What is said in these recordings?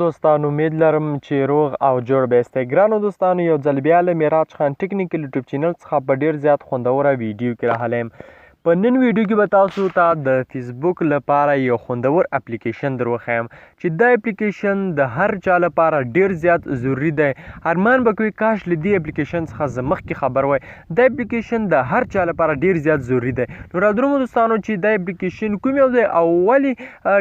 دوستانو امید لرم چې روغ او جوړ به یاستئ. ګرانو دوستانو یو ځل بیا له معراج خان ټیکنیکل یوټیوب چینل څخه په ډېر زیات خوندوره ویډیو کې راغلی یم. په نن ویډیو کې به تاسو ته د فیسبوک لپاره یو خوندور اپلیکیشن در وښیم چې دا اپلیکیشن د هر چا لپاره ډېر زیات ضروري دی. ارمان به کوي کاش له دې اپلیکیشن څخه زه مخکې خبر وای. دا اپلیکیشن د هر چا لپاره ډېر زیات ضروري دی. نو را درومو دوستانو چې دا اپلیکیشن کوم یو دی او ولې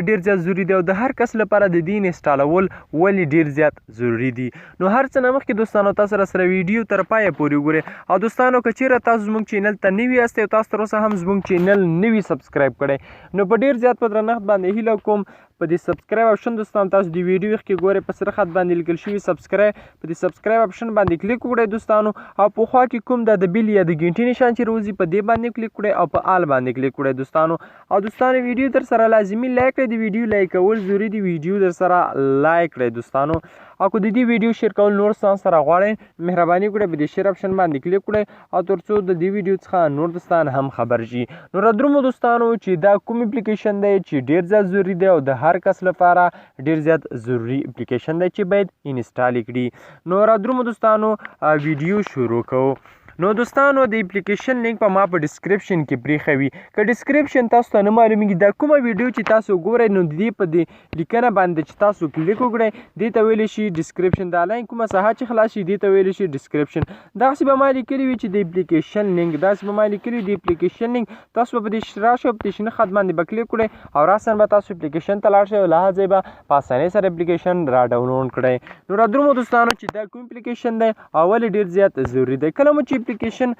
ډېر زیات ضروري دی او د هر کس لپاره د دې انسټالول ولې ډېر زیات ضروري دي. نو هر څه نه مخکې دوستانو تاسو سره ویډیو تر پایه پورې وګورئ او دوستانو که چیرې تاسو زموږ چینل ته نوي یاستئ او تاسو تر اوسه هم زموږ چینل نوي سبسکرایب کړئ نو په ډېر زیات په درنښت باندې هیله کوم په دې سبسکرایب اپشن دوستان تاسو د ویډیو مخکې ګورئ په سره خط باندې لیکل شوي سبسکرایب په دې سبسکرایب اپشن باندې کلیک وکړئ دوستانو او په خوا کې کوم د بیل یا د ګنټې نشان چې راوځي په دې باندې کلیک کړئ او په آل باندې کلیک کړئ دوستانو او دوستانو ویډیو در سره لازمي لایک کړئ. د ویډیو لایک کول ضروري دي. ویډیو در سره لایک کړئ دوستانو او که د دې ویډیو شیر کول نور ځان سره غواړئ مهرباني وکړئ په دې شیر اپشن باندې کلیک کړئ او تر څو د دې ویډیو څخه نور دوستان هم خبر شي. نو را درومو دوستانو چې دا کوم اپلیکیشن دی چې ډېر زیات ضروري دی او د هر کس لپاره ډېر زیات ضروري اپلیکیشن دی چې باید انسټال کړي. نو را درومو دوستانو ویډیو شروع کوو. نو دوستانو د اپلیکیشن لینک په ما په ډسکرپشن کې پریښوي. که ډسکرپشن تاسو ته نه معلومیږي دا کومه ویډیو چې تاسو ګورئ نو د دې په دې لیکنه باندې چې تاسو کلیک وکړئ دې ته ویلی شي ډسکرپشن. د آنلاین کومه ساحه چې خلاص شي دې ته ویلی شي ډسکرپشن. داسې به ما لیکلي وي چې د اپلیکیشن لینک داسې به ما لیکلي وي د اپلیکیشن لینک تاسو به په دې راشئ او په دې شنه خط باندې به کلیک کړئ او راسن به تاسو اپلیکیشن ته لاړ شئ او له هغه ځای به په اسانۍ سره اپلیکیشن را ډاونلوډ کړئ. نو را درومو دوستانو چې دا کوم اپلیکیشن دی او ولې ډېر زیات ضروري دی. کله مو چې اپلیکیشن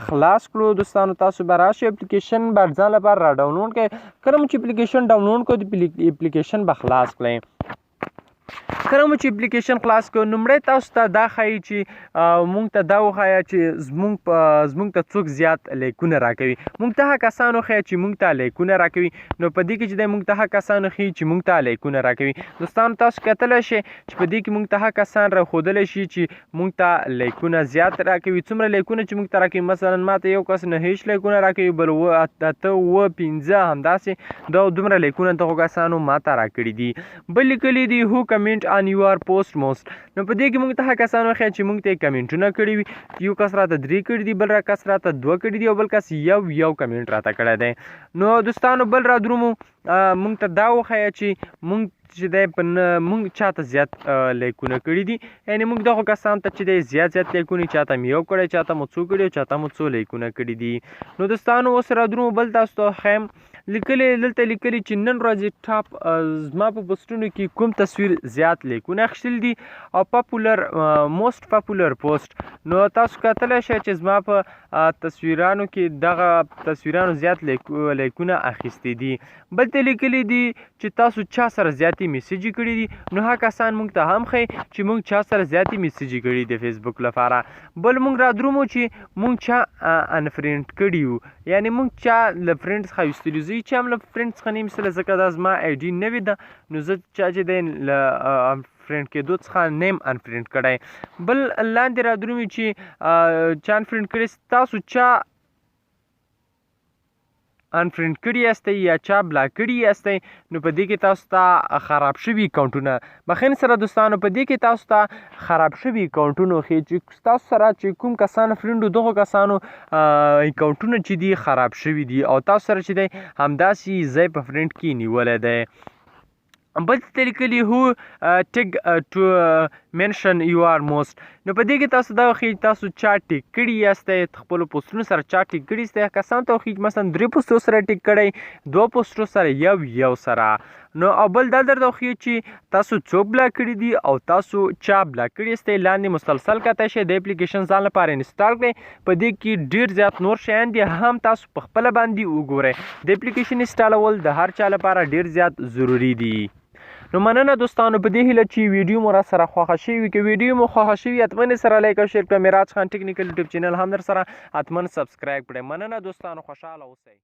خلاص کړو دوستانو تاسو به راشئ اپلیکیشن به ځان لپاره را ډاونلوډ کړئ. کله مو چې اپلیکیشن ډاونلوډ کړو د اپلیکیشن به خلاص کړئ. کله مو چې اپلیکیشن خلاص کړو لومړی تاسو ته دا ښایي چې موږ ته دا وښایه چې زموږ ته څوک زیات لایکونه راکوي. موږ ته هغه کسان وښایه چې موږ ته لایکونه راکوي. نو په دې کې چې دی موږ ته هغه کسان وښیي چې موږ ته لایکونه راکوي. دوستانو تاسو کتلی شئ چې په دې کې موږ ته هغه کسان راښودلی شي چې موږ ته لایکونه زیات راکوي. څومره لایکونه چې موږ ته راکوي مثلا ما ته یو کس 9 لایکونه راکوي بل 8 15 همداسې دا دومره لایکونه دغو کسانو ما ته راکړي دي. بل لیکلي دي هو کمنټ on your post most. نو په دې کې موږ ته هغه کسان وښیه چې موږ ته یې کمنټونه کړي وي. یو کس راته 3 کړي دي بل کس راته 2 کړي دي او بل کس یو کمنټ راته کړی دی. نو دوستانو بل را درومو موږ ته دا وښیه چې موږ چې دی په موږ چاته زیات لایکونه کړي دي. یعنې موږ دغو کسانو ته چې دی زیات لایکونه چاته مو یو کړی چاته مو څو کړي او چاته مو څو لایکونه کړي دي. نو دوستانو اوس را درومو بل تاسو ته ښیم دلته لیکلي چې نن ورځې ټاپ زما په پوسټونو کې کوم تصویر زیات لایکونه اخیستل دي او موسټ پاپولر پوسټ. نو تاسو کتلی شئ چې زما په تصویرانو کې دغه تصویرانو زیات لایکونه اخیستي دي. بل ته لیکلي دي چې تاسو چا سره زیاتې میسیجې کړي دي. نو هغه کسان موږ ته هم ښیي چې موږ چا سره زیاتې میسیجې کړي د فیسبوک لپاره. بل موږ را درومو چې موږ چا انفرینډ کړي یو یعنې موږ چا له فرینډ څخه ایستلي. زه چې هم له فرینډ څخه نه یم ایستلی ځکه دا زما آی ډي نوې ده نو زه چا چې دی له فرینډ کېدو څخه نه یم انفرینډ کړی. بل لاندې را درومي چې چا انفرینډ کړي تاسو چا انفرینډ کړي یاستئ یا چا بلاک کړي یاستئ نو په دې کې تاسو ته خراب شوي اکاونټونه بخښنې سره دوستانو په دې کې تاسو ته خراب شوي اکاونټونه ښیي چې تاسو سره چې کوم کسان فرینډ و دغو کسانو اکاونټونه چې دي خراب شوي دي او تاسو سره چې دی همداسې ځای په فرینډ کې نیولی دی. بل ته لیکلي هو ټیګ ټو منشن یو آر موسټ. نو په دې کې تاسو دا وښیي تاسو چا ټیګ کړي یاستئ خپلو پوسټونو سره چا ټیګ کړي یاستئ. کسانو ته وښیي مثلا 3 پوسټو سره ټیګ کړی 2 پوسټو سره یو سره. نو او بل دا درته وښیي چې تاسو څوک بلاک کړي دي او تاسو چا بلاک کړي یاستئ. لاندې مسلسل کتلی شئ د اپلیکیشن ځان لپاره انسټال کړئ. په دې کې ډېر زیات نور شیان دي هم تاسو په خپله باندې وګورئ. د اپلیکیشن انسټالول د هر چا لپاره ډېر زیات ضروري دي. نو مننه دوستانو په دې هیله چې ویډیو مو را سره خوښه شوې وي. که ویډیو مو خوښه شوې وي حتما یې سره لایک او شیر کړه. معراج خان ټیکنیکل یوټیوب چینل هم در سره حتما سبسکرایب کړئ. مننه دوستانو خوشحاله اوسئ.